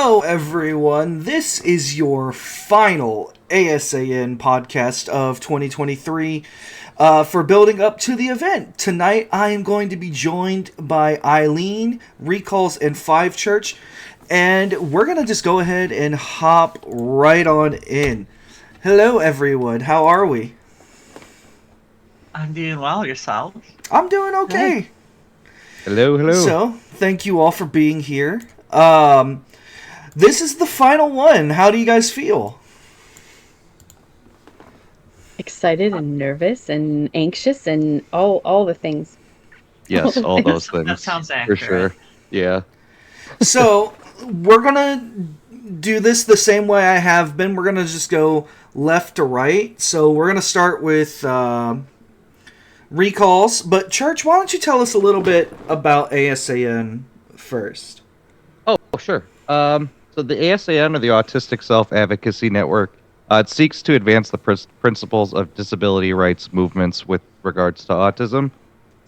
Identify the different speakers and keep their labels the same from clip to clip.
Speaker 1: Hello, everyone. This is your final ASAN podcast of 2023 for building up to the event. Tonight, I am going to be joined by Eileen, Recalls, and 5church, and we're going to just go ahead and hop right on in. Hello, everyone. How are we?
Speaker 2: I'm doing well. Yourself?
Speaker 1: I'm doing okay.
Speaker 3: Hey. Hello.
Speaker 1: So, thank you all for being here. This is the final one. How do you guys feel?
Speaker 4: Excited and nervous and anxious and all the things.
Speaker 3: Yes, all those things.
Speaker 2: That sounds accurate.
Speaker 3: For sure. Yeah.
Speaker 1: So, we're going to do this the same way I have been. We're going to just go left to right. So, we're going to start with Recalls. But, Church, why don't you tell us a little bit about ASAN first?
Speaker 3: Oh, sure. So the ASAN, or the Autistic Self-Advocacy Network, it seeks to advance the principles of disability rights movements with regards to autism.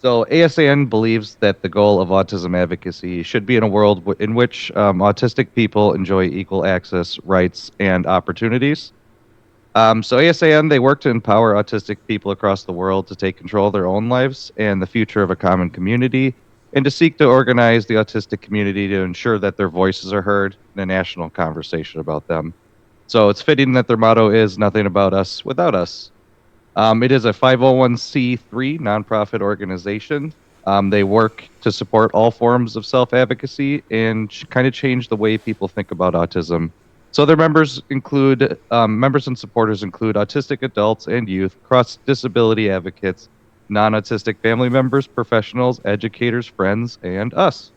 Speaker 3: So ASAN believes that the goal of autism advocacy should be in a world in which autistic people enjoy equal access, rights, and opportunities. So ASAN, they work to empower autistic people across the world to take control of their own lives and the future of a common community, and to seek to organize the autistic community to ensure that their voices are heard in a national conversation about them. So it's fitting that their motto is "Nothing about us without us." It is a 501c3 nonprofit organization. They work to support all forms of self-advocacy and kind of change the way people think about autism. So their members and supporters include autistic adults and youth, cross-disability advocates, non-autistic family members, professionals, educators, friends, and us.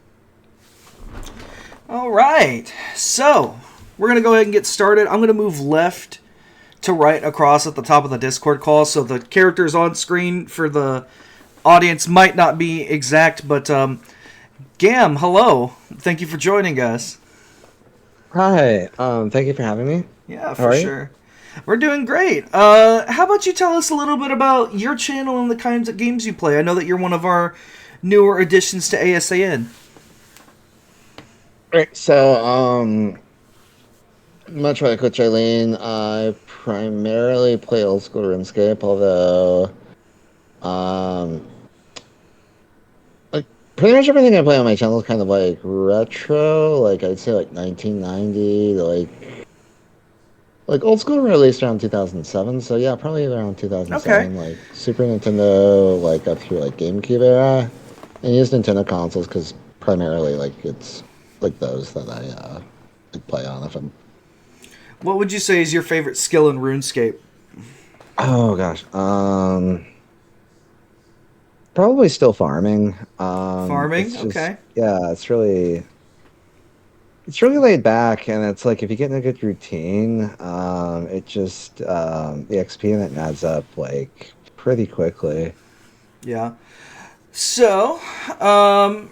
Speaker 1: All right. So, we're going to go ahead and get started. I'm going to move left to right across at the top of the Discord call, so the characters on screen for the audience might not be exact, but Gam, hello. Thank you for joining us.
Speaker 5: Hi. Thank you for having me.
Speaker 1: Yeah, for sure. We're doing great. How about you tell us a little bit about your channel and the kinds of games you play? I know that you're one of our newer additions to ASAN.
Speaker 5: Right. So, much like Coach Eileen, I primarily play old school RuneScape, although, like pretty much everything I play on my channel is kind of like retro. Like I'd say like 1990, like old school released around 2007, so yeah, probably around 2007.
Speaker 1: Okay.
Speaker 5: Like Super Nintendo, like up through like GameCube era, and use Nintendo consoles because primarily like it's like those that I like play on. If I'm.
Speaker 1: What would you say is your favorite skill in RuneScape?
Speaker 5: Oh gosh, probably still farming.
Speaker 1: Farming,
Speaker 5: just,
Speaker 1: okay.
Speaker 5: Yeah, it's really laid back, and it's like if you get in a good routine, it just the XP in it adds up like pretty quickly.
Speaker 1: Yeah. So,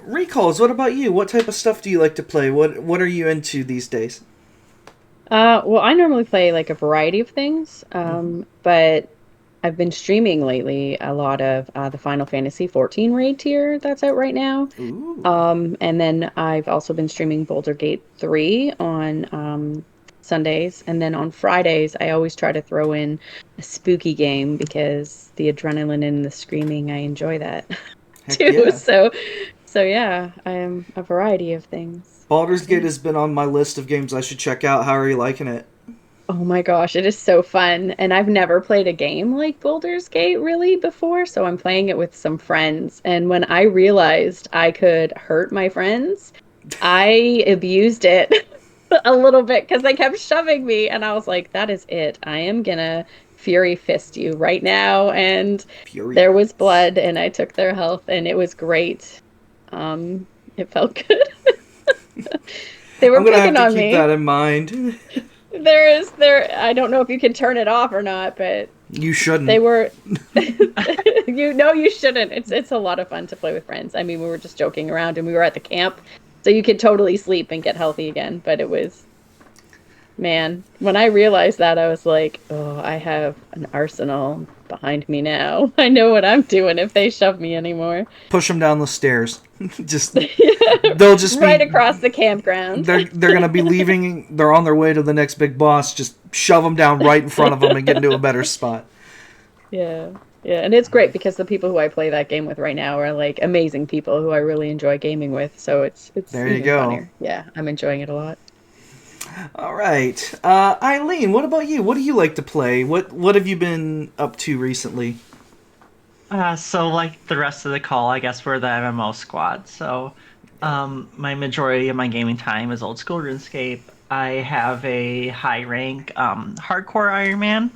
Speaker 1: Recalls, what about you? What type of stuff do you like to play? What are you into these days?
Speaker 4: Well, I normally play like a variety of things, but I've been streaming lately a lot of the Final Fantasy 14 raid tier that's out right now.
Speaker 1: Ooh.
Speaker 4: And then I've also been streaming Boulder Gate 3 on Sundays. And then on Fridays, I always try to throw in a spooky game because the adrenaline and the screaming, I enjoy that too.
Speaker 1: Yeah.
Speaker 4: So yeah, I am a variety of things.
Speaker 1: Baldur's Gate has been on my list of games I should check out. How are you liking it?
Speaker 4: Oh my gosh, it is so fun. And I've never played a game like Baldur's Gate really before, so I'm playing it with some friends. And when I realized I could hurt my friends, I abused it a little bit because they kept shoving me. And I was like, that is it. I am gonna Fury Fist you right now. And there was blood, and I took their health, and it was great. It felt good. They were picking on me. I'm gonna have to keep
Speaker 1: that in mind.
Speaker 4: I don't know if you can turn it off or not, but
Speaker 1: you shouldn't.
Speaker 4: They were you shouldn't. It's a lot of fun to play with friends. I mean, we were just joking around and we were at the camp, so you could totally sleep and get healthy again, but it was, man, when I realized that, I was like, oh, I have an arsenal behind me now. I know what I'm doing if they shove me anymore.
Speaker 1: Push them down the stairs. Just they'll just
Speaker 4: right
Speaker 1: be,
Speaker 4: across the campground.
Speaker 1: They're gonna be leaving. They're on their way to the next big boss. Just shove them down right in front of them and get into a better spot.
Speaker 4: Yeah. Yeah, and it's great because the people who I play that game with right now are like amazing people who I really enjoy gaming with. So it's
Speaker 1: There you
Speaker 4: even
Speaker 1: go.
Speaker 4: funnier. Yeah, I'm enjoying it a lot.
Speaker 1: All right, Eileen, what about you? What do you like to play? What have you been up to recently?
Speaker 2: So like the rest of the call, I guess we're the MMO squad. So, my majority of my gaming time is old school RuneScape. I have a high rank hardcore Iron Man.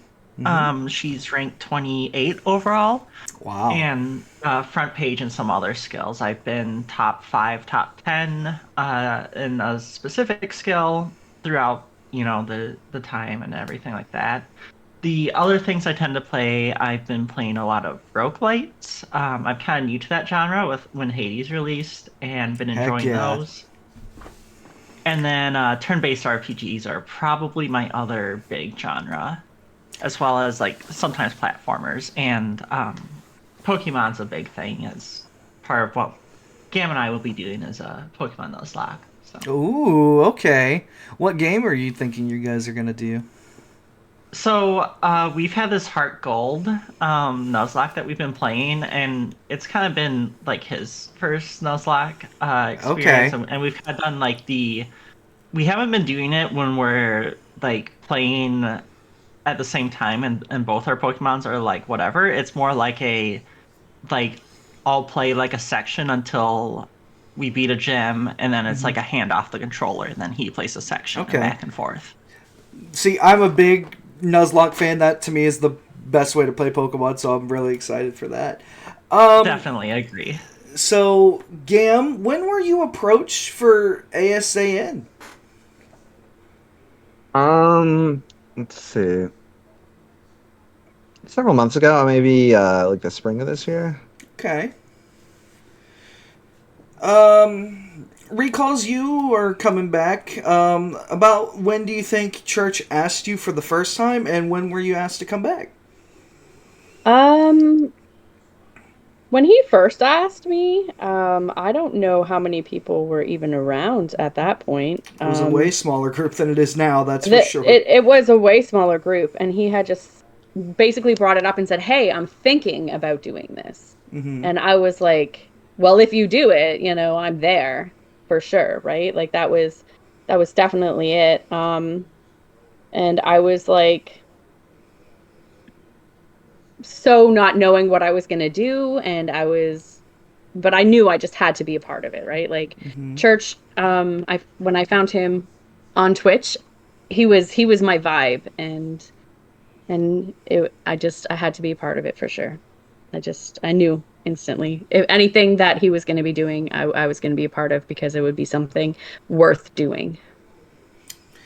Speaker 2: She's ranked 28 overall,
Speaker 1: Wow.
Speaker 2: and front page and some other skills. I've been top 5, top 10 in a specific skill throughout, the time and everything like that. The other things I tend to play, I've been playing a lot of roguelites. I'm kind of new to that genre with when Hades released and been
Speaker 1: Heck
Speaker 2: enjoying
Speaker 1: yeah.
Speaker 2: those. And then turn-based RPGs are probably my other big genre, as well as like sometimes platformers. And Pokemon's a big thing as part of what Gam and I will be doing as a Pokemon Nuzlocke. So.
Speaker 1: Ooh, okay. What game are you thinking you guys are gonna do?
Speaker 2: So we've had this Heart Gold Nuzlocke that we've been playing, and it's kind of been like his first Nuzlocke experience,
Speaker 1: Okay.
Speaker 2: and we've had done like we haven't been doing it when we're like playing at the same time, and both our Pokemons are like whatever. It's more like like I'll play like a section until we beat a gym, and then it's like a hand off the controller, and then he plays a section
Speaker 1: Okay.
Speaker 2: and back and forth.
Speaker 1: See, I'm a big Nuzlocke fan. That to me is the best way to play Pokemon, so I'm really excited for that.
Speaker 2: Definitely, I agree.
Speaker 1: So, Gam, when were you approached for ASAN?
Speaker 5: Let's see. Several months ago, maybe like the spring of this year.
Speaker 1: Okay. Recalls, you are coming back. About when do you think Church asked you for the first time, and when were you asked to come back?
Speaker 4: When he first asked me, I don't know how many people were even around at that point.
Speaker 1: It was a way smaller group than it is now, that's for
Speaker 4: The,
Speaker 1: sure.
Speaker 4: it was a way smaller group, and he had just basically brought it up and said, "Hey, I'm thinking about doing this." And I was like, "Well, if you do it, I'm there for sure, right?" Like that was definitely it. And I was like so not knowing what I was going to do, and but I knew I just had to be a part of it, right? Like Church, when I found him on Twitch, he was my vibe, and I had to be a part of it for sure. I knew instantly if anything that he was going to be doing, I was going to be a part of, because it would be something worth doing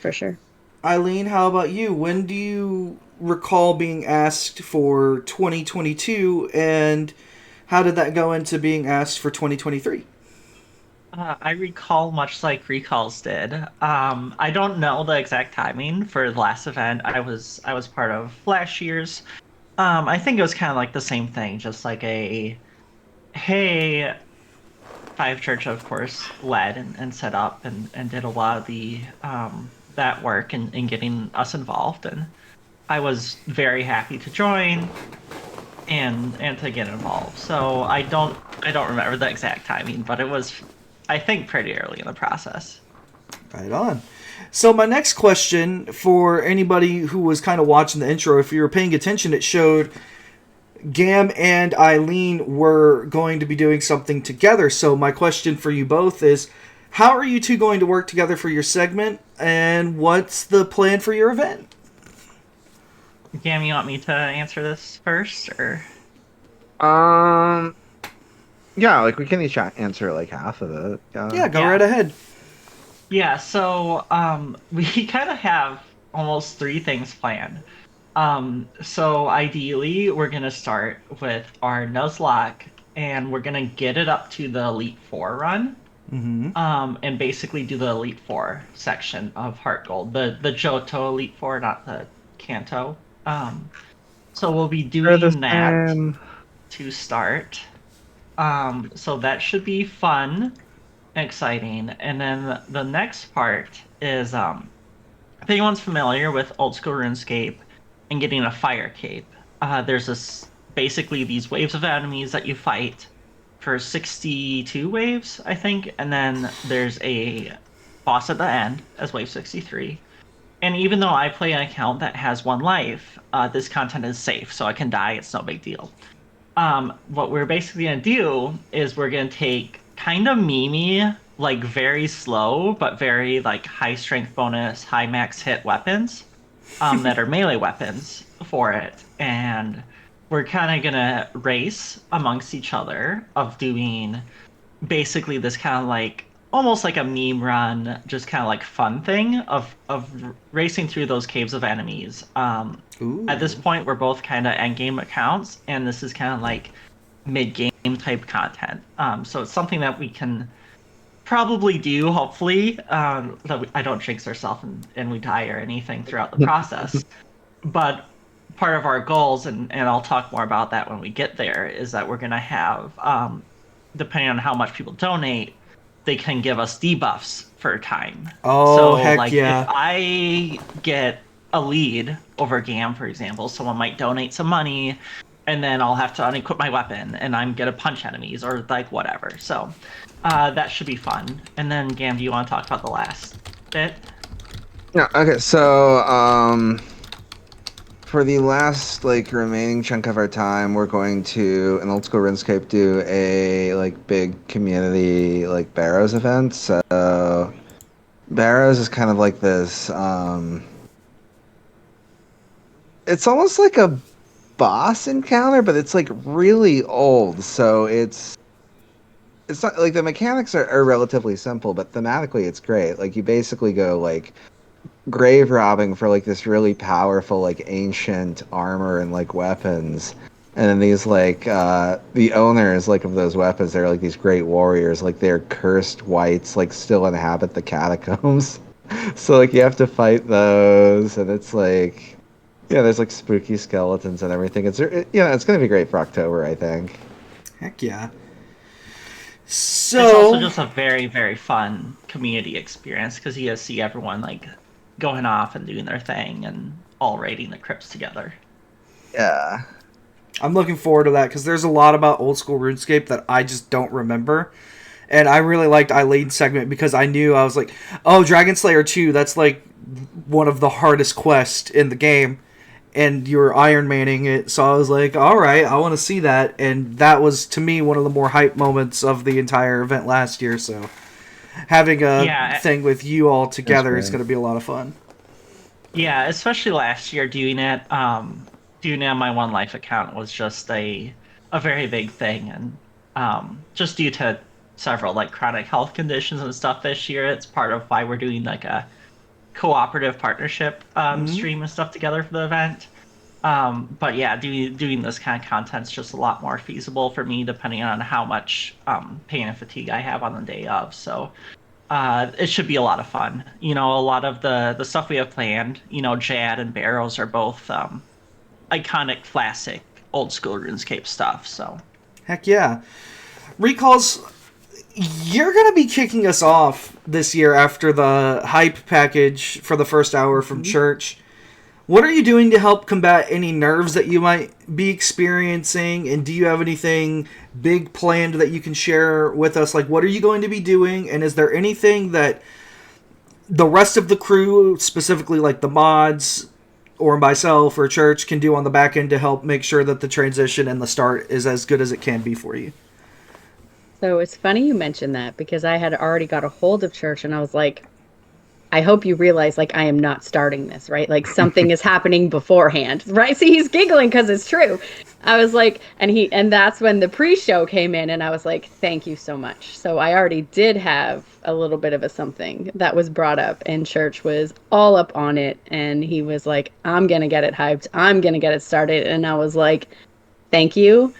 Speaker 4: for sure.
Speaker 1: Eileen, how about you? When do you recall being asked for 2022, and how did that go into being asked for 2023?
Speaker 2: I recall much like Recalls did. I don't know the exact timing for the last event. I was part of last year's. I think it was kind of like the same thing, just like hey, 5church, of course, led and set up and did a lot of the that work in getting us involved, and I was very happy to join and to get involved. So I don't remember the exact timing, but it was, I think, pretty early in the process.
Speaker 1: Right on. So my next question for anybody who was kind of watching the intro, if you were paying attention, it showed Gam and Eileen were going to be doing something together. So my question for you both is, how are you two going to work together for your segment, and what's the plan for your event?
Speaker 2: Gam, you want me to answer this first, or?
Speaker 5: Yeah, like we can each answer like half of it.
Speaker 1: Yeah, go right ahead.
Speaker 2: Yeah, so we kind of have almost 3 things planned. So ideally, we're gonna start with our Nuzlocke, and we're gonna get it up to the Elite Four run. And basically do the Elite Four section of Heart Gold, the Johto Elite Four, not the Kanto. So we'll be
Speaker 3: They're the
Speaker 2: doing that
Speaker 3: same.
Speaker 2: to start. So that should be fun, exciting. And then the next part is if anyone's familiar with old school RuneScape and getting a fire cape, there's basically these waves of enemies that you fight for 62 waves, I think, and then there's a boss at the end as wave 63. And even though I play an account that has one life, this content is safe, so I can die. It's no big deal. What we're basically gonna do is we're gonna take kind of memey, like very slow but very like high strength bonus, high max hit weapons, that are melee weapons for it, and we're kind of gonna race amongst each other of doing basically this kind of like almost like a meme run, just kind of like fun thing of racing through those caves of enemies. At this point, we're both kind of end game accounts, and this is kind of like mid game type content. So it's something that we can probably do, hopefully, that I don't jinx ourselves and we die or anything throughout the process. But part of our goals, and I'll talk more about that when we get there, is that we're going to have, depending on how much people donate, they can give us debuffs for a time.
Speaker 1: Oh,
Speaker 2: so,
Speaker 1: heck
Speaker 2: like,
Speaker 1: yeah.
Speaker 2: if I get a lead over Gam, for example, someone might donate some money, and then I'll have to unequip my weapon, and I'm going to punch enemies, or, like, whatever. So, that should be fun. And then, Gam, do you want to talk about the last bit?
Speaker 5: Yeah. Okay. So, for the last like remaining chunk of our time, we're going to in old school RuneScape do a like big community like Barrows event. So, Barrows is kind of like this. It's almost like a boss encounter, but it's like really old. So it's not like the mechanics are relatively simple, but thematically it's great. Like you basically go like grave robbing for like this really powerful like ancient armor and like weapons, and then these like the owners like of those weapons, they're like these great warriors, like they're cursed whites, like still inhabit the catacombs. So like you have to fight those, and it's like yeah, there's like spooky skeletons and everything. It's gonna be great for October, I think.
Speaker 1: Heck yeah.
Speaker 2: It's also
Speaker 1: So,
Speaker 2: just a very, very fun community experience because you see everyone like going off and doing their thing and all raiding the crypts together.
Speaker 5: Yeah.
Speaker 1: I'm looking forward to that because there's a lot about old school RuneScape that I just don't remember. And I really liked Eileen's segment because I knew, I was like, oh, Dragon Slayer 2, that's like one of the hardest quests in the game. And you were Iron Manning it, so I was like, alright, I want to see that. And that was, to me, one of the more hype moments of the entire event last year, so having a thing with you all together is going to be a lot of fun.
Speaker 2: Yeah, especially last year doing it on my One Life account was just a very big thing, and just due to several like chronic health conditions and stuff this year, it's part of why we're doing like a cooperative partnership stream and stuff together for the event. But yeah, doing this kind of content's just a lot more feasible for me depending on how much pain and fatigue I have on the day of. So it should be a lot of fun. You know, a lot of the stuff we have planned, you know, Jad and Barrows are both iconic, classic, old school RuneScape stuff. So
Speaker 1: Heck yeah. Recalls, you're going to be kicking us off this year after the hype package for the first hour from church. What are you doing to help combat any nerves that you might be experiencing? And do you have anything big planned that you can share with us? Like, what are you going to be doing? And is there anything that the rest of the crew, specifically like the mods or myself or church, can do on the back end to help make sure that the transition and the start is as good as it can be for you?
Speaker 4: So it's funny you mentioned that because I had already got a hold of church and I was like, I hope you realize like I am not starting this, right? Like something is happening beforehand, right? See, he's giggling because it's true. I was like, and that's when the pre-show came in and I was like, thank you so much. So I already did have a little bit of a something that was brought up and church was all up on it. And he was like, I'm going to get it hyped. I'm going to get it started. And I was like, thank you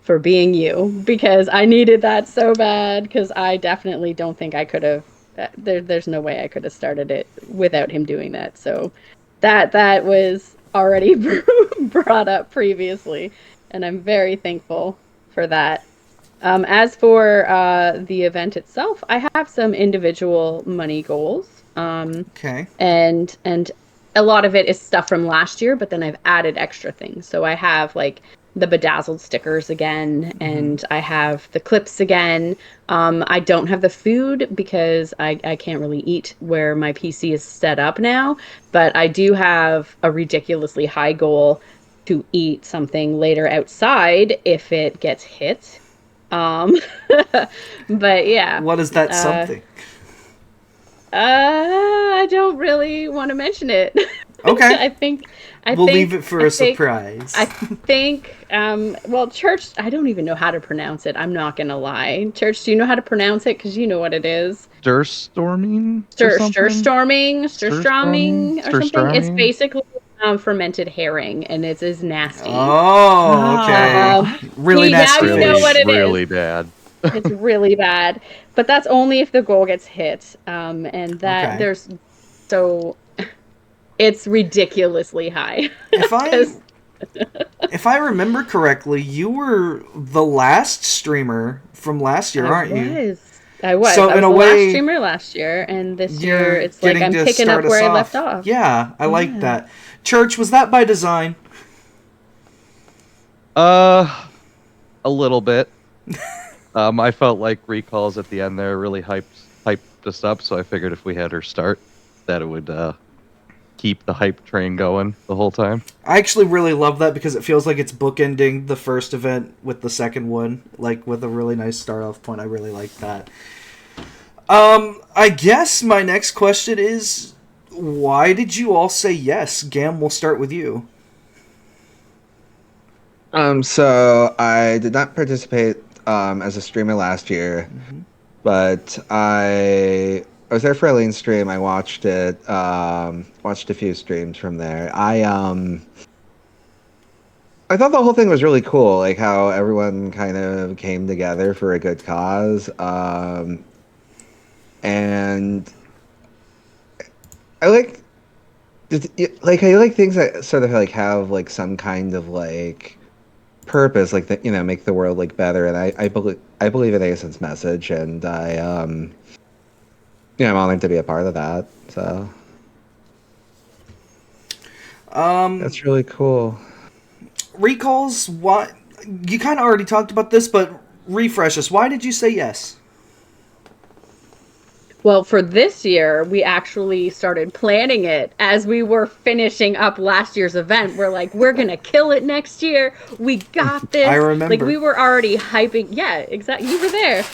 Speaker 4: for being you because I needed that so bad because I definitely don't think I could have there's no way I could have started it without him doing that. So that was already brought up previously, and I'm very thankful for that. As for the event itself, I have some individual money goals,
Speaker 1: Okay.
Speaker 4: and a lot of it is stuff from last year, but then I've added extra things. So I have like the bedazzled stickers again, and I have the clips again. I don't have the food because I can't really eat where my PC is set up now, but I do have a ridiculously high goal to eat something later outside if it gets hit. Um, but yeah.
Speaker 1: What is that
Speaker 4: Uh,
Speaker 1: something?
Speaker 4: I don't really want to mention it.
Speaker 1: Okay.
Speaker 4: I
Speaker 1: We'll
Speaker 4: think
Speaker 1: leave it for a surprise.
Speaker 4: I think well, church, I don't even know how to pronounce it. I'm not gonna lie. Church, do you know how to pronounce it? Because you know what it is.
Speaker 3: Stir-storming or
Speaker 4: Stir
Speaker 3: something?
Speaker 4: storming,
Speaker 3: Stir-storming?
Speaker 4: or something. It's
Speaker 3: Stir-storming?
Speaker 4: basically fermented herring, and it's as nasty.
Speaker 1: Oh, okay.
Speaker 2: Oh.
Speaker 1: Really
Speaker 4: See, now
Speaker 1: nasty
Speaker 4: you know
Speaker 1: fish.
Speaker 4: what it is.
Speaker 3: Really bad.
Speaker 4: It's really bad, but that's only if the goal gets hit. And that
Speaker 1: Okay.
Speaker 4: there's so it's ridiculously high.
Speaker 1: If I
Speaker 4: 'Cause-
Speaker 1: if I remember correctly, you were the last streamer from last year, aren't you?
Speaker 4: I was.
Speaker 1: So,
Speaker 4: I was
Speaker 1: in a
Speaker 4: the
Speaker 1: way,
Speaker 4: last streamer last year, and this year
Speaker 1: You're
Speaker 4: it's like
Speaker 1: getting
Speaker 4: I'm
Speaker 1: to
Speaker 4: picking
Speaker 1: start
Speaker 4: up where
Speaker 1: us
Speaker 4: I left off.
Speaker 1: Yeah, I like
Speaker 4: Yeah.
Speaker 1: that. Church, was that by design?
Speaker 3: A little bit. I felt like Recalls at the end there really hyped us up, so I figured if we had her start, that it would keep the hype train going the whole time.
Speaker 1: I actually really love that because it feels like it's bookending the first event with the second one, like with a really nice start off point. I really like that. I guess my next question is, why did you all say yes? Gam, we'll start with you.
Speaker 5: So I did not participate as a streamer last year, but I was there for Eileen's stream. I watched it, watched a few streams from there. I thought the whole thing was really cool, like how everyone kind of came together for a good cause. And I like, I like things that sort of like have like some kind of like purpose, like that, make the world like better. And I believe in ASAN's message, and I'm honored to be a part of that. So that's really cool.
Speaker 1: Recalls, why? You kind of already talked about this, but refresh us. Why did you say yes?
Speaker 4: Well, for this year, we actually started planning it as we were finishing up last year's event. We're like, we're going to kill it next year. We got this.
Speaker 1: I remember.
Speaker 4: Like, we were already hyping. Yeah, exactly. You were there.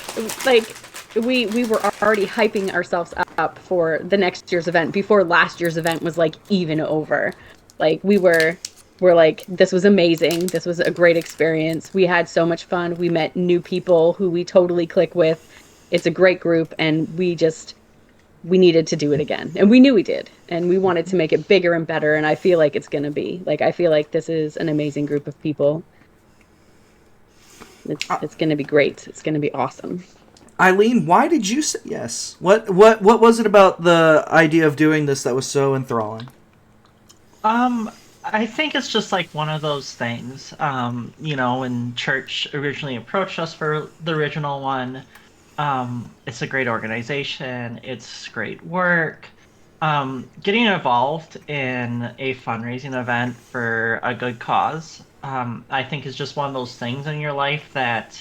Speaker 4: Like, we were already hyping ourselves up for the next year's event before last year's event was, like, even over. Like, we're like, this was amazing. This was a great experience. We had so much fun. We met new people who we totally click with. It's a great group, and we needed to do it again. And we knew we did. And we wanted to make it bigger and better, and I feel like it's going to be. Like, I feel like this is an amazing group of people. It's going to be great. It's going to be awesome.
Speaker 1: Eileen, why did you say yes? What was it about the idea of doing this that was so enthralling?
Speaker 2: I think it's just like one of those things. When Church originally approached us for the original one, it's a great organization. It's great work. Getting involved in a fundraising event for a good cause, I think is just one of those things in your life that,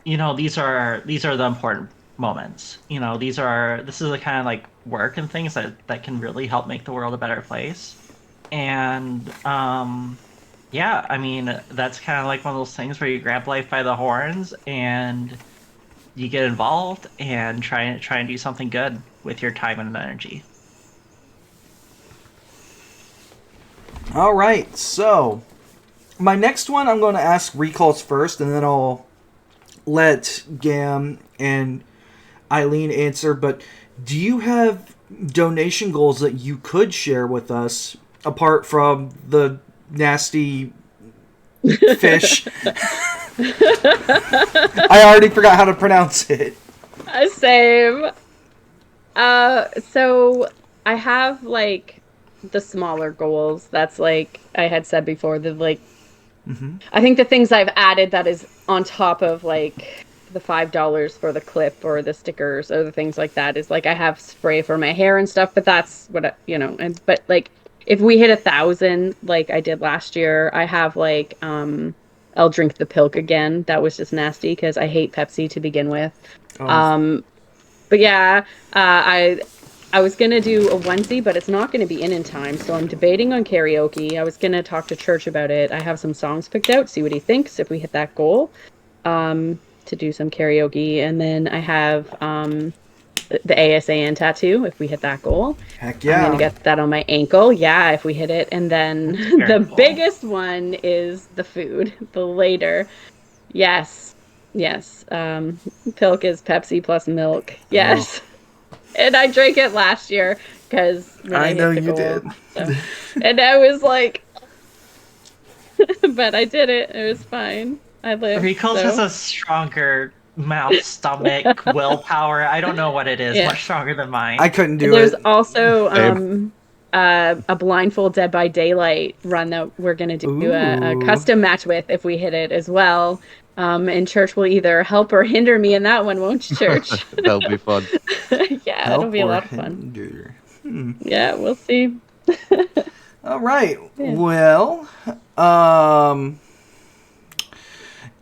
Speaker 2: these are the important moments. This is the kind of like work and things that can really help make the world a better place. And yeah, I mean, that's kind of like one of those things where you grab life by the horns and you get involved and try and do something good with your time and energy.
Speaker 1: All right, so my next one, I'm going to ask Recalls first, and then I'll let Gam and Eileen answer. But do you have donation goals that you could share with us apart from the nasty fish? I already forgot how to pronounce it.
Speaker 4: Same. So I have like the smaller goals. That's like I had said before, the like
Speaker 1: Mm-hmm.
Speaker 4: I think the things I've added that is on top of like the $5 for the clip or the stickers or the things like that is like I have spray for my hair and stuff, but that's what and but like if we hit 1,000 like I did last year, I have like I'll drink the pilk again. That was just nasty because I hate Pepsi to begin with.
Speaker 1: Oh,
Speaker 4: Um, but yeah, I was gonna do a onesie, but it's not gonna be in time, so I'm debating on karaoke. I was gonna talk to Church about it. I have some songs picked out, see what he thinks if we hit that goal. To do some karaoke, and then I have the ASAN tattoo if we hit that goal.
Speaker 1: heck
Speaker 4: I'm gonna
Speaker 1: yeah.
Speaker 4: get that on my ankle, yeah, if we hit it. And then
Speaker 2: Very
Speaker 4: the
Speaker 2: cool.
Speaker 4: biggest one is the food, the later. Yes, yes. Pilk is Pepsi plus milk.
Speaker 1: Oh,
Speaker 4: Yes. And I drank it last year because when
Speaker 1: I
Speaker 4: I
Speaker 1: know
Speaker 4: hit the
Speaker 1: you
Speaker 4: goal.
Speaker 1: did.
Speaker 4: So, and I was like, but I did it. It was fine. I lived.
Speaker 2: Recalls has
Speaker 4: So,
Speaker 2: a stronger mouth, stomach, willpower. I don't know what it is.
Speaker 4: yeah.
Speaker 2: Much stronger than mine.
Speaker 1: I couldn't do
Speaker 4: There's
Speaker 1: it.
Speaker 4: also
Speaker 3: Same.
Speaker 4: a blindfold Dead by Daylight run that we're gonna do a
Speaker 1: Ooh.
Speaker 4: custom match with if we hit it as well. And Church will either help or hinder me in that one, won't you, Church?
Speaker 3: That'll be fun.
Speaker 4: Yeah, it'll
Speaker 1: Help
Speaker 4: be a
Speaker 1: or
Speaker 4: lot of fun.
Speaker 1: hinder.
Speaker 4: Yeah, we'll see.
Speaker 1: All right.
Speaker 4: Yeah.
Speaker 1: Well,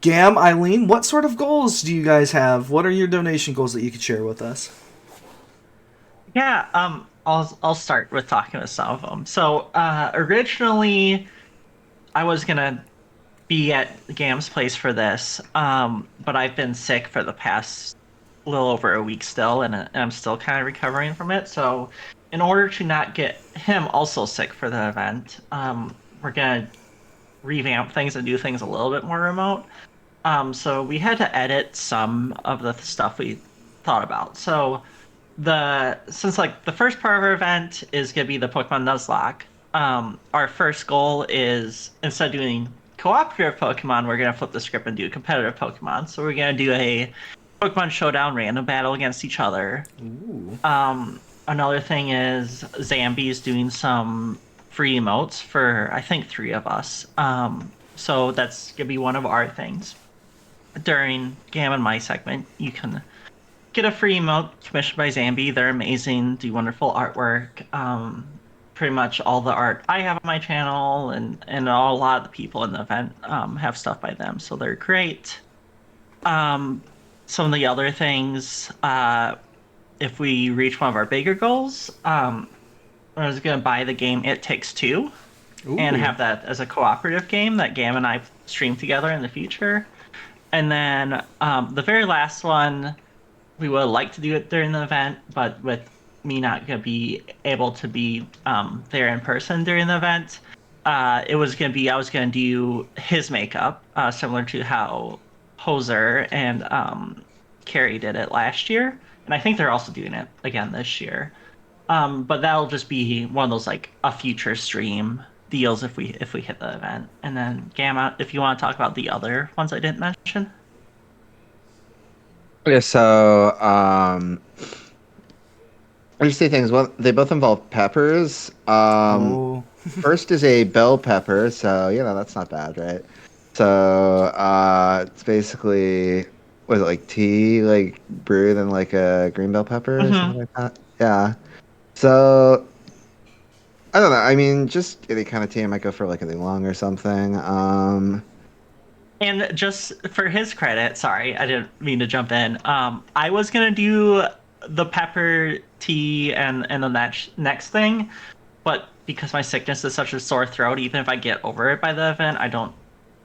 Speaker 1: Gam, Eileen, what sort of goals do you guys have? What are your donation goals that you could share with us?
Speaker 2: Yeah, I'll start with talking with some of them. So, originally, I was gonna be at Gam's place for this, but I've been sick for the past little over a week still, and I'm still kind of recovering from it. So, in order to not get him also sick for the event, we're gonna revamp things and do things a little bit more remote. So we had to edit some of the stuff we thought about. So since like the first part of our event is gonna be the Pokemon Nuzlocke, our first goal is instead of doing cooperative Pokemon, we're gonna flip the script and do competitive Pokemon. So we're gonna do a Pokemon Showdown random battle against each other.
Speaker 1: Ooh.
Speaker 2: Another thing is Zambi's doing some free emotes for I think 3 of us. So that's gonna be one of our things. During Gam and my segment, you can get a free emote commissioned by Zambi. They're amazing, do wonderful artwork. Pretty much all the art I have on my channel and a lot of the people in the event have stuff by them, so they're great. Some of the other things, if we reach one of our bigger goals, I was gonna buy the game It Takes Two and
Speaker 1: Ooh.
Speaker 2: have that as a cooperative game that Gam and I stream together in the future. And then the very last one, we would like to do it during the event, but with me not gonna be able to be there in person during the event, I was gonna do his makeup, similar to how Hoser and Carrie did it last year, and I think they're also doing it again this year. But that'll just be one of those like a future stream deals if we hit the event. And then Gamma, if you want to talk about the other ones I didn't mention.
Speaker 5: Yeah, so there's two things. Well, they both involve peppers.
Speaker 1: Oh.
Speaker 5: First is a bell pepper, so that's not bad, right? So it's basically was it like tea, like brewed in like a green bell pepper or
Speaker 2: Mm-hmm.
Speaker 5: something like that? Yeah. So I don't know. I mean, just any kind of tea. I might go for like anything long or something.
Speaker 2: And just for his credit, sorry, I didn't mean to jump in. I was gonna do the pepper tea and the next thing, but because my sickness is such a sore throat, even if I get over it by the event, I don't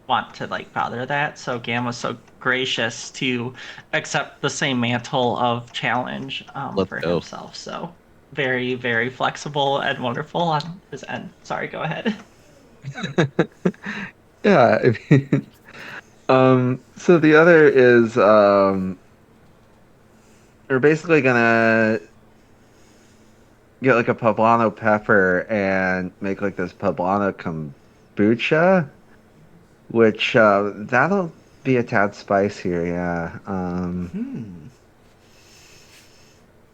Speaker 2: want to like bother that. So Gam was so gracious to accept the same mantle of challenge
Speaker 3: Let's
Speaker 2: for
Speaker 3: go.
Speaker 2: himself. So very, very flexible and wonderful on his end. Sorry, go ahead.
Speaker 5: Yeah. I mean, so the other is we're basically gonna get like a poblano pepper and make like this poblano kombucha, which that'll be a tad spicier, yeah.
Speaker 1: Hmm.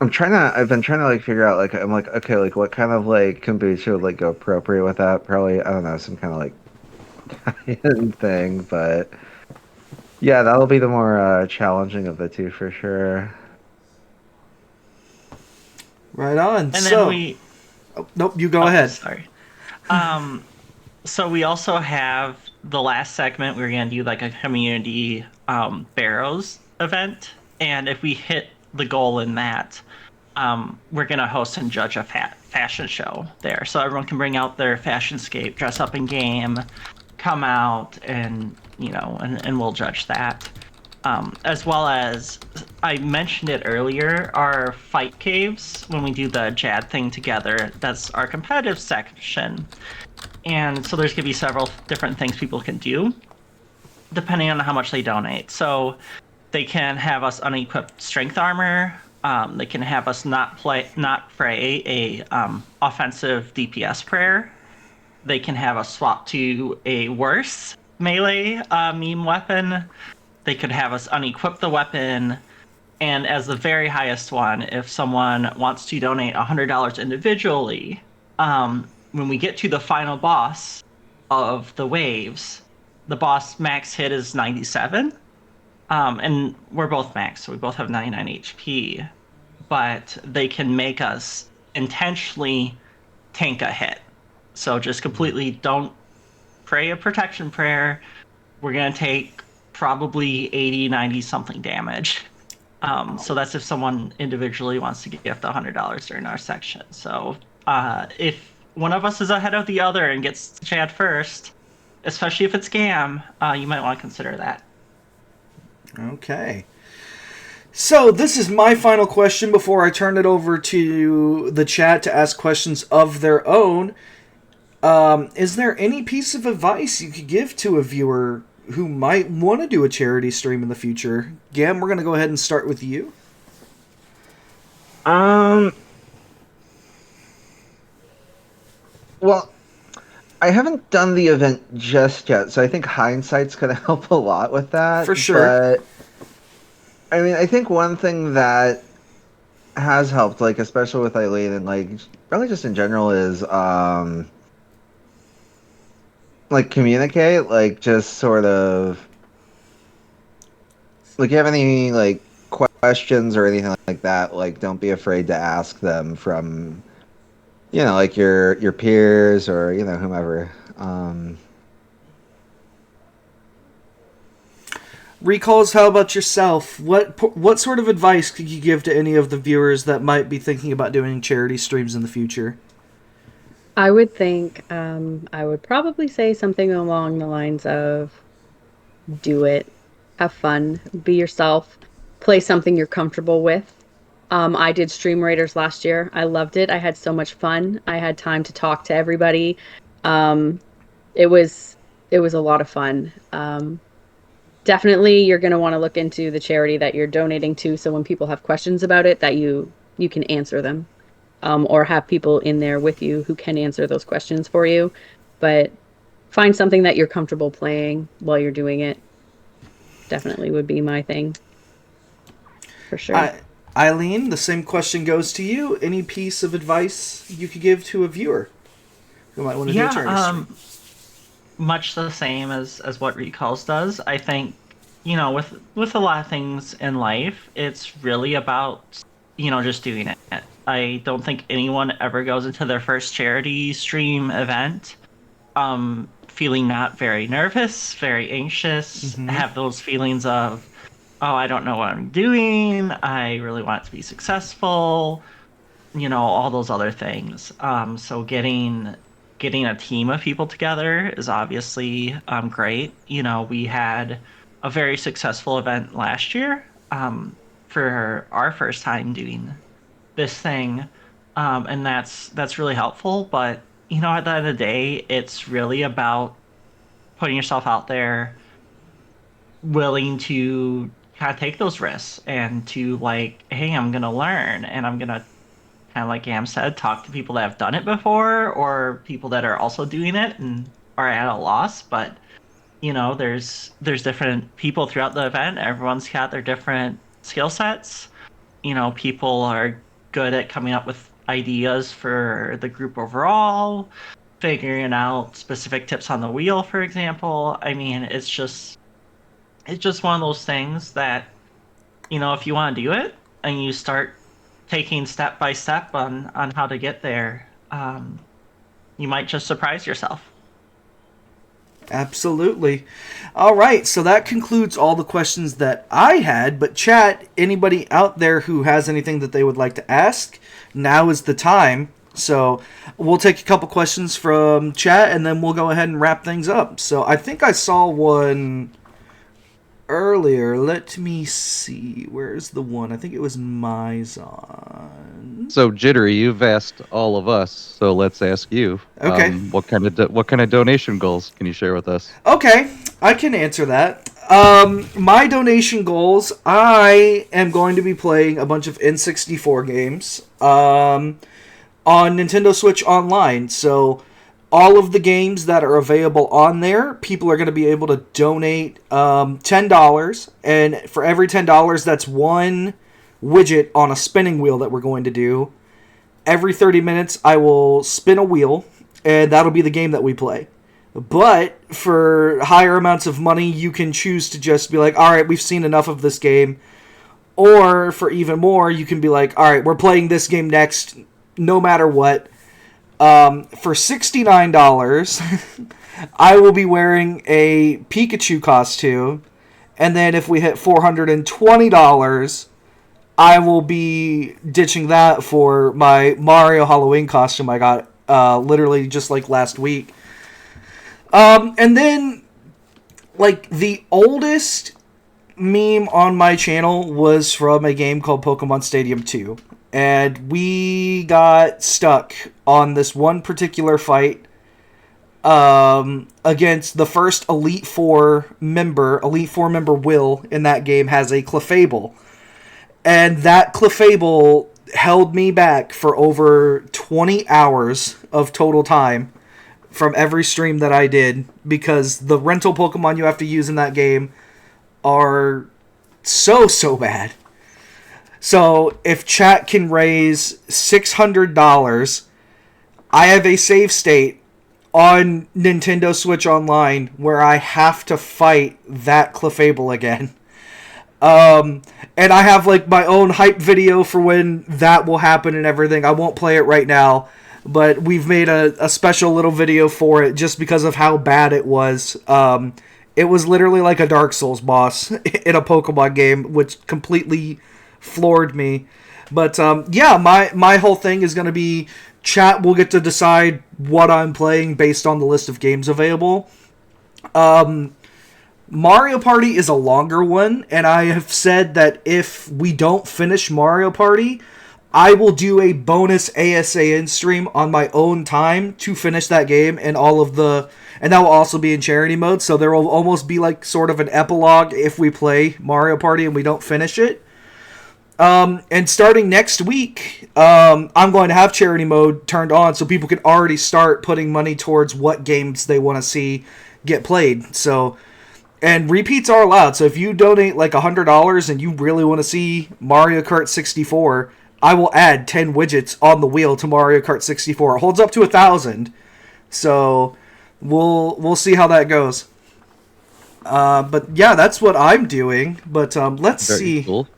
Speaker 5: I've been trying to like figure out like I'm like okay like what kind of like kombucha would like go appropriate with that? Probably I don't know some kind of like Italian thing, but yeah, that'll be the more challenging of the two for sure.
Speaker 1: Right on.
Speaker 2: And then
Speaker 1: So, nope, you go ahead.
Speaker 2: Sorry. So we also have the last segment. We're gonna do like a community barrows event, and if we hit the goal in that, we're gonna host and judge a fashion show there, so everyone can bring out their fashion scape, dress up in game, come out, and and we'll judge that. As well as I mentioned it earlier, our fight caves when we do the Jad thing together. That's our competitive section, and so there's gonna be several different things people can do depending on how much they donate. So they can have us unequipped strength armor. They can have us not pray a offensive DPS prayer. They can have us swap to a worse melee meme weapon. They could have us unequip the weapon. And as the very highest one, if someone wants to donate $100 individually, when we get to the final boss of the waves, the boss max hit is 97. And we're both max, so we both have 99 HP. But they can make us intentionally tank a hit. So just completely don't pray a protection prayer. We're going to take probably 80, 90 something damage. So that's if someone individually wants to gift $100 during our section. So if one of us is ahead of the other and gets to chat first, especially if it's Gam, you might want to consider that.
Speaker 1: Okay. So this is my final question before I turn it over to the chat to ask questions of their own. Is there any piece of advice you could give to a viewer who might want to do a charity stream in the future? Gam, we're going to go ahead and start with you.
Speaker 5: Well, I haven't done the event just yet, so I think hindsight's going to help a lot with that.
Speaker 1: For sure.
Speaker 5: But I mean, I think one thing that has helped, like especially with Eileen and like really just in general, is like communicate, like just sort of like you have any like questions or anything like that, like don't be afraid to ask them from like your peers or whomever.
Speaker 1: Recalls, how about yourself? What sort of advice could you give to any of the viewers that might be thinking about doing charity streams in the future?
Speaker 4: I would think I would probably say something along the lines of do it, have fun, be yourself, play something you're comfortable with. I did Stream Raiders last year. I loved it. I had so much fun. I had time to talk to everybody. It was a lot of fun. Definitely you're going to want to look into the charity that you're donating to, so when people have questions about it that you can answer them, or have people in there with you who can answer those questions for you. But find something that you're comfortable playing while you're doing it. Definitely would be my thing, for sure.
Speaker 1: Eileen, the same question goes to you. Any piece of advice you could give to a viewer who might want to do a charity stream?
Speaker 2: Much the same as what Recalls does. I think, with a lot of things in life, it's really about, just doing it. I don't think anyone ever goes into their first charity stream event feeling not very nervous, very anxious, have those feelings of, oh, I don't know what I'm doing, I really want it to be successful, all those other things. So getting a team of people together is obviously great. We had a very successful event last year for our first time doing this thing, and that's really helpful. But at the end of the day, it's really about putting yourself out there, willing to kind of take those risks and to like, hey, I'm gonna learn and I'm gonna, kind of like Gam said, talk to people that have done it before or people that are also doing it and are at a loss. But there's different people throughout the event. Everyone's got their different skill sets. People are good at coming up with ideas for the group overall, figuring out specific tips on the wheel, for example. I mean, it's just one of those things that, if you want to do it and you start taking step by step on how to get there, you might just surprise yourself.
Speaker 1: Absolutely. All right, so that concludes all the questions that I had. But chat, anybody out there who has anything that they would like to ask, now is the time. So we'll take a couple questions from chat, and then we'll go ahead and wrap things up. So I think I saw one earlier. Let me see. Where's the one? I think it was Mizon.
Speaker 3: So Jittery, you've asked all of us, so let's ask you.
Speaker 1: Okay.
Speaker 3: What kind of donation goals can you share with us?
Speaker 1: Okay, I can answer that. My donation goals, I am going to be playing a bunch of N64 games on Nintendo Switch Online. So all of the games that are available on there, people are going to be able to donate $10. And for every $10, that's one widget on a spinning wheel that we're going to do. Every 30 minutes, I will spin a wheel, and that'll be the game that we play. But for higher amounts of money, you can choose to just be like, all right, we've seen enough of this game. Or for even more, you can be like, all right, we're playing this game next, no matter what. For $69, I will be wearing a Pikachu costume. And then if we hit $420, I will be ditching that for my Mario Halloween costume I got literally just like last week. And then, like, the oldest meme on my channel was from a game called Pokemon Stadium 2. And we got stuck on this one particular fight against the first Elite Four member. Elite Four member Will in that game has a Clefable. And that Clefable held me back for over 20 hours of total time from every stream that I did, because the rental Pokemon you have to use in that game are so bad. So if chat can raise $600, I have a save state on Nintendo Switch Online where I have to fight that Clefable again. And I have like my own hype video for when that will happen and everything. I won't play it right now, but we've made a special little video for it just because of how bad it was. It was literally like a Dark Souls boss in a Pokemon game, which completely floored me. But yeah, my whole thing is going to be chat will get to decide what I'm playing based on the list of games available. Mario Party is a longer one, and I have said that if we don't finish Mario Party, I will do a bonus ASAN stream on my own time to finish that game and and that will also be in charity mode, so there will almost be like sort of an epilogue if we play Mario Party and we don't finish it. And starting next week, I'm going to have charity mode turned on so people can already start putting money towards what games they want to see get played. So, and repeats are allowed. So if you donate like $100 and you really want to see Mario Kart 64, I will add 10 widgets on the wheel to Mario Kart 64. It holds up to 1,000. So we'll see how that goes. But yeah, that's what I'm doing. But let's
Speaker 3: Very
Speaker 1: see.
Speaker 3: Cool.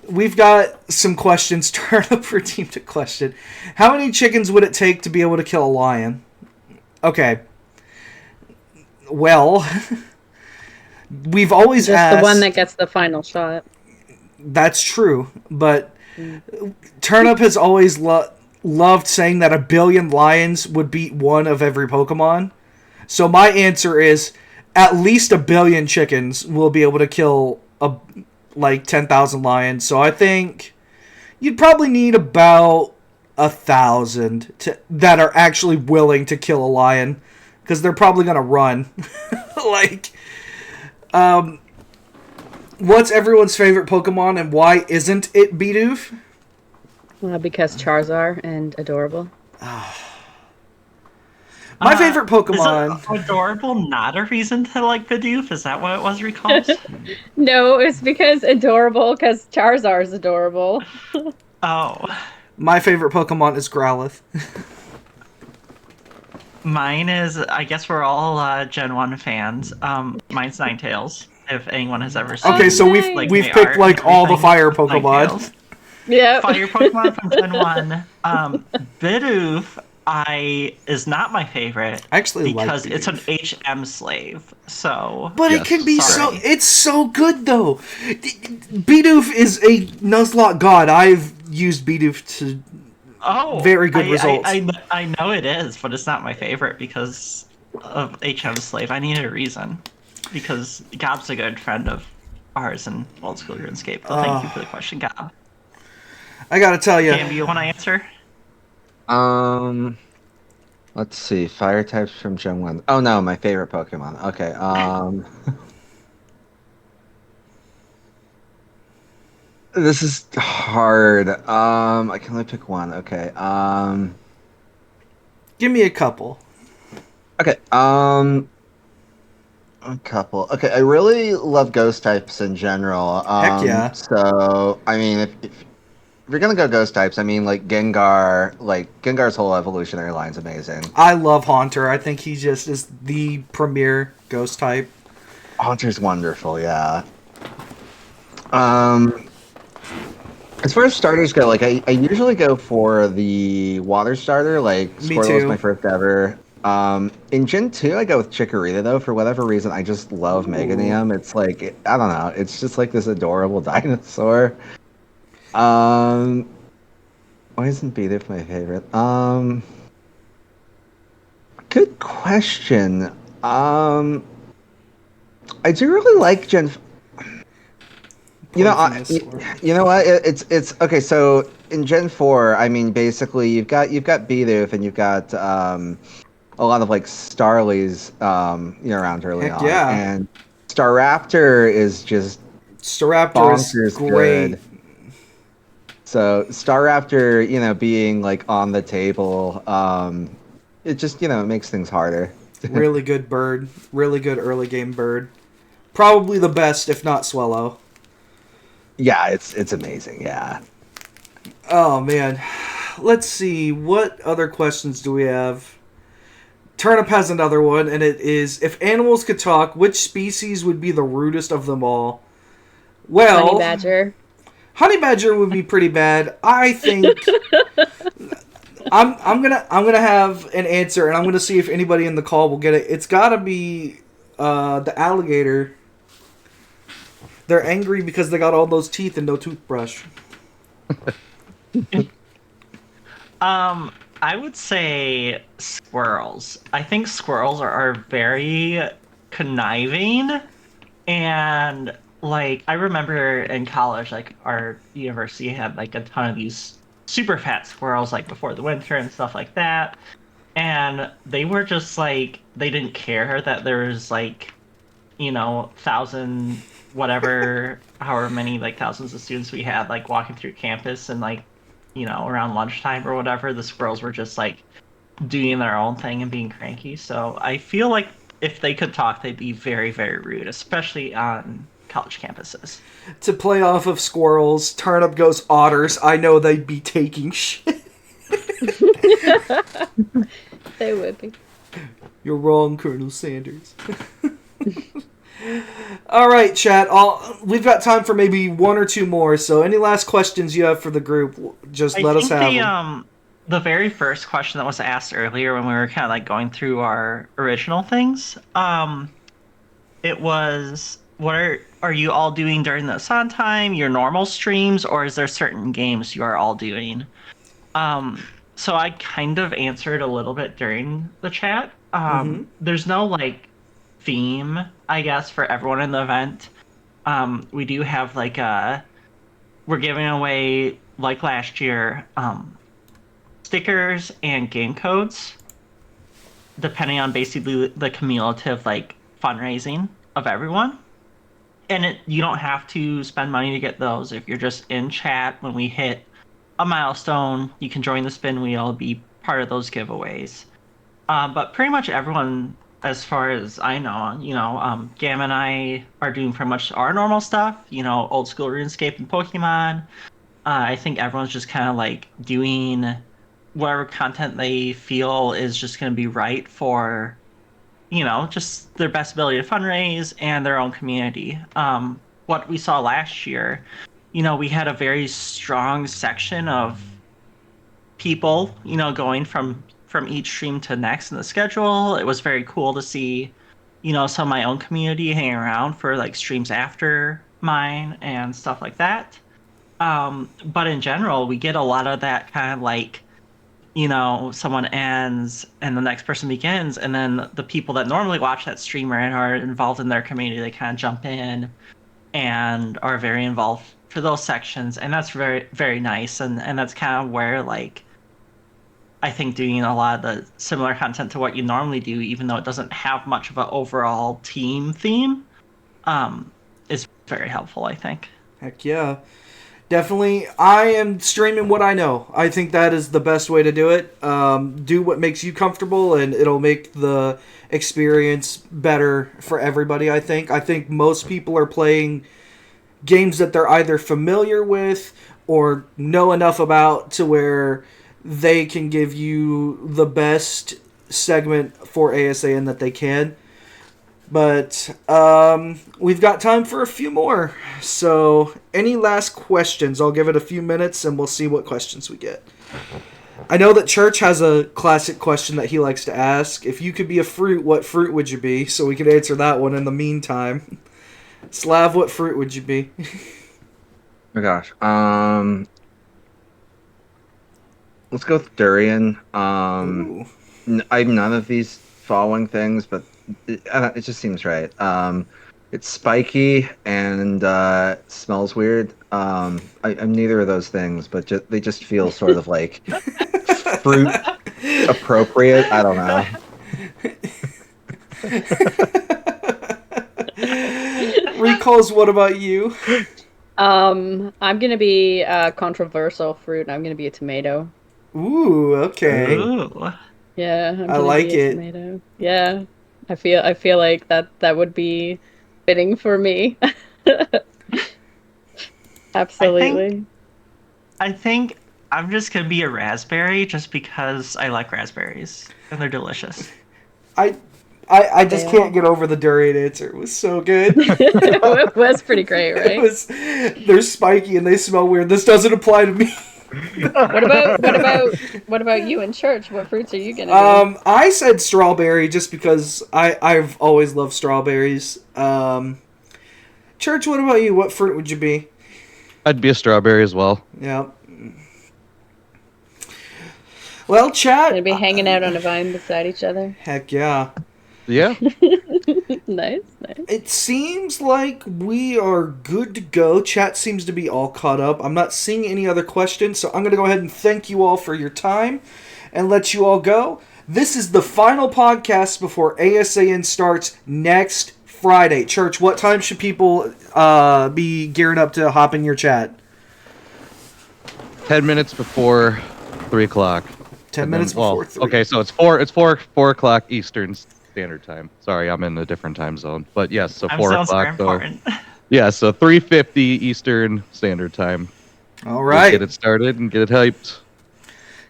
Speaker 1: We've got some questions. Turn up redeemed to question. How many chickens would it take to be able to kill a lion? Okay. Well, we've always
Speaker 4: Just
Speaker 1: asked...
Speaker 4: the one that gets the final shot.
Speaker 1: That's true, but Turnip has always loved saying that 1 billion lions would beat one of every Pokemon. So my answer is at least 1 billion chickens will be able to kill 10,000 lions. So I think you'd probably need about 1,000 that are actually willing to kill a lion, because they're probably gonna run. What's everyone's favorite Pokemon and why isn't it Bidoof?
Speaker 4: Because Charizard and Adorable.
Speaker 1: My favorite Pokemon...
Speaker 2: Is Adorable not a reason to like Bidoof? Is that what it was, Recalls?
Speaker 4: No, it's because Adorable, because Charizard's adorable.
Speaker 2: Oh,
Speaker 1: My favorite Pokemon is Growlithe.
Speaker 2: mine is. I guess we're all Gen 1 fans. Mine's Ninetales. If anyone has ever seen
Speaker 1: Okay, so
Speaker 4: nice.
Speaker 2: like
Speaker 1: we've
Speaker 2: my
Speaker 1: picked
Speaker 2: art and
Speaker 1: like all the
Speaker 2: everything,
Speaker 1: fire Pokemon.
Speaker 2: Ninetales.
Speaker 4: Yep.
Speaker 2: Fire Pokemon from Gen 1. Bidoof is not my favorite
Speaker 1: I actually like
Speaker 2: because it's an
Speaker 1: Bidoof.
Speaker 2: HM slave. So
Speaker 1: But it
Speaker 3: Yes,
Speaker 1: can be
Speaker 2: sorry.
Speaker 1: it's so good though. Bidoof is a Nuzlocke god. I've used Bidoof to very good results.
Speaker 2: I know it is, but it's not my favorite because of HM slave. I need a reason because Gab's a good friend of ours in old school RuneScape. So thank you for the question, Gab.
Speaker 1: I gotta tell you,
Speaker 2: Cam, do you want to answer?
Speaker 5: Let's see. Fire types from Gen 1. Oh no, my favorite Pokemon. Okay. This is hard. I can only pick one. Okay.
Speaker 1: give me a couple.
Speaker 5: Okay. A couple. Okay, I really love ghost types in general.
Speaker 1: Heck yeah.
Speaker 5: So I mean, if you're gonna go ghost types, I mean, like Gengar, like Gengar's whole evolutionary line's amazing.
Speaker 1: I love Haunter. I think he just is the premier ghost type.
Speaker 5: Haunter's wonderful, yeah. As far as starters go, like I usually go for the water starter, like
Speaker 1: Me
Speaker 5: Squirtle's
Speaker 1: too.
Speaker 5: my first ever. In Gen 2, I go with Chikorita though. For whatever reason, I just love
Speaker 1: Ooh.
Speaker 5: Meganium. It's like I don't know. It's just like this adorable dinosaur. Why isn't Bidoof my favorite? Good question. I do really like Gen. You know,
Speaker 1: Poisonous
Speaker 5: you know what? It's okay. So in Gen 4, I mean, basically, you've got Bidoof and you've got a lot of like Starlies, around early
Speaker 1: Heck
Speaker 5: on,
Speaker 1: yeah.
Speaker 5: and Staraptor is just
Speaker 1: Staraptor is
Speaker 5: bonkers
Speaker 1: great.
Speaker 5: good. So Staraptor, being like on the table, it just it makes things harder.
Speaker 1: Really good bird. Really good early game bird. Probably the best, if not Swellow.
Speaker 5: Yeah, it's amazing. Yeah.
Speaker 1: Oh man. Let's see. What other questions do we have? Turnip has another one, and it is: if animals could talk, which species would be the rudest of them all? Well,
Speaker 4: Honey badger.
Speaker 1: Honey badger would be pretty bad. I think I'm gonna have an answer, and I'm gonna see if anybody in the call will get it. It's gotta be the alligator. They're angry because they got all those teeth and no toothbrush.
Speaker 2: I would say squirrels. I think squirrels are very conniving, and like I remember in college, like our university had like a ton of these super fat squirrels like before the winter and stuff like that. And they were just like they didn't care that there was like, thousand whatever, however many like thousands of students we had like walking through campus and like, around lunchtime or whatever, the squirrels were just like doing their own thing and being cranky. So I feel like if they could talk, they'd be very, very rude, especially on college campuses.
Speaker 1: To play off of squirrels, Turnip goes otters. I know they'd be taking shit.
Speaker 4: They would be.
Speaker 1: You're wrong, Colonel Sanders. All right, chat. We've got time for maybe one or two more. So, any last questions you have for the group, just let us have them.
Speaker 2: The very first question that was asked earlier when we were kind of like going through our original things, it was, what are you all doing during the ASAN time, your normal streams, or is there certain games you are all doing? So I kind of answered a little bit during the chat. There's no like theme, I guess, for everyone in the event. We do have like we're giving away, like last year, stickers and game codes, depending on basically the cumulative like fundraising of everyone. And you don't have to spend money to get those. If you're just in chat when we hit a milestone, you can join the spin wheel, be part of those giveaways. But pretty much everyone, as far as I know, Gam and I are doing pretty much our normal stuff. Old school RuneScape and Pokemon. I think everyone's just kind of like doing whatever content they feel is just going to be right for, just their best ability to fundraise and their own community. What we saw last year, we had a very strong section of people, going from each stream to next in the schedule. It was very cool to see, some of my own community hanging around for like streams after mine and stuff like that. But in general, we get a lot of that kind of like, someone ends and the next person begins, and then the people that normally watch that streamer and are involved in their community, they kind of jump in and are very involved for those sections, and that's very, very nice. And that's kind of where like I think doing a lot of the similar content to what you normally do, even though it doesn't have much of an overall team theme, is very helpful, I think.
Speaker 1: Heck yeah. Definitely, I am streaming what I know. I think that is the best way to do it. Do what makes you comfortable, and it'll make the experience better for everybody, I think. I think most people are playing games that they're either familiar with or know enough about to where they can give you the best segment for ASAN that they can. But we've got time for a few more. So any last questions? I'll give it a few minutes and we'll see what questions we get. I know that Church has a classic question that he likes to ask. If you could be a fruit, what fruit would you be? So we could answer that one in the meantime. Slav, what fruit would you be?
Speaker 5: Oh my gosh. Let's go with durian. I'm none of these following things, but it just seems right. It's spiky and smells weird. I'm neither of those things, but they just feel sort of like fruit appropriate. I don't know.
Speaker 1: Recalls, what about you?
Speaker 4: I'm gonna be a controversial fruit. I'm gonna be a tomato.
Speaker 1: Ooh, okay.
Speaker 2: Ooh.
Speaker 4: Yeah, I'm
Speaker 1: I
Speaker 4: gonna
Speaker 1: like
Speaker 4: be a
Speaker 1: it.
Speaker 4: tomato. Yeah, I feel like that would be fitting for me. Absolutely.
Speaker 2: I think I'm just gonna be a raspberry just because I like raspberries and they're delicious.
Speaker 1: I just can't get over the durian answer. It was so good.
Speaker 4: It was pretty great, right?
Speaker 1: They're spiky and they smell weird. This doesn't apply to me.
Speaker 4: What about you in church? What fruits are you gonna be?
Speaker 1: I said strawberry just because I've always loved strawberries. Church, what about you? What fruit would you be?
Speaker 3: I'd be a strawberry as well.
Speaker 1: Yeah. Well, chat.
Speaker 4: Gonna be hanging out on a vine beside each other.
Speaker 1: Heck yeah.
Speaker 3: Yeah.
Speaker 4: Nice.
Speaker 1: It seems like we are good to go. Chat seems to be all caught up. I'm not seeing any other questions, so I'm going to go ahead and thank you all for your time and let you all go. This is the final podcast before ASAN starts next Friday. Church, what time should people be gearing up to hop in your chat?
Speaker 3: 10 minutes before 3 o'clock.
Speaker 1: 10 minutes before 3.
Speaker 3: Okay, so it's 4 o'clock Eastern Standard Time. Sorry, I'm in a different time zone. But yes, so 4 o'clock. So, yeah, so 3:50 Eastern Standard Time.
Speaker 1: All right.
Speaker 3: We'll get it started and get it hyped.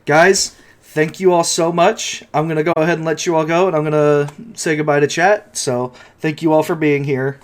Speaker 1: Guys, thank you all so much. I'm going to go ahead and let you all go, and I'm going to say goodbye to chat. So thank you all for being here.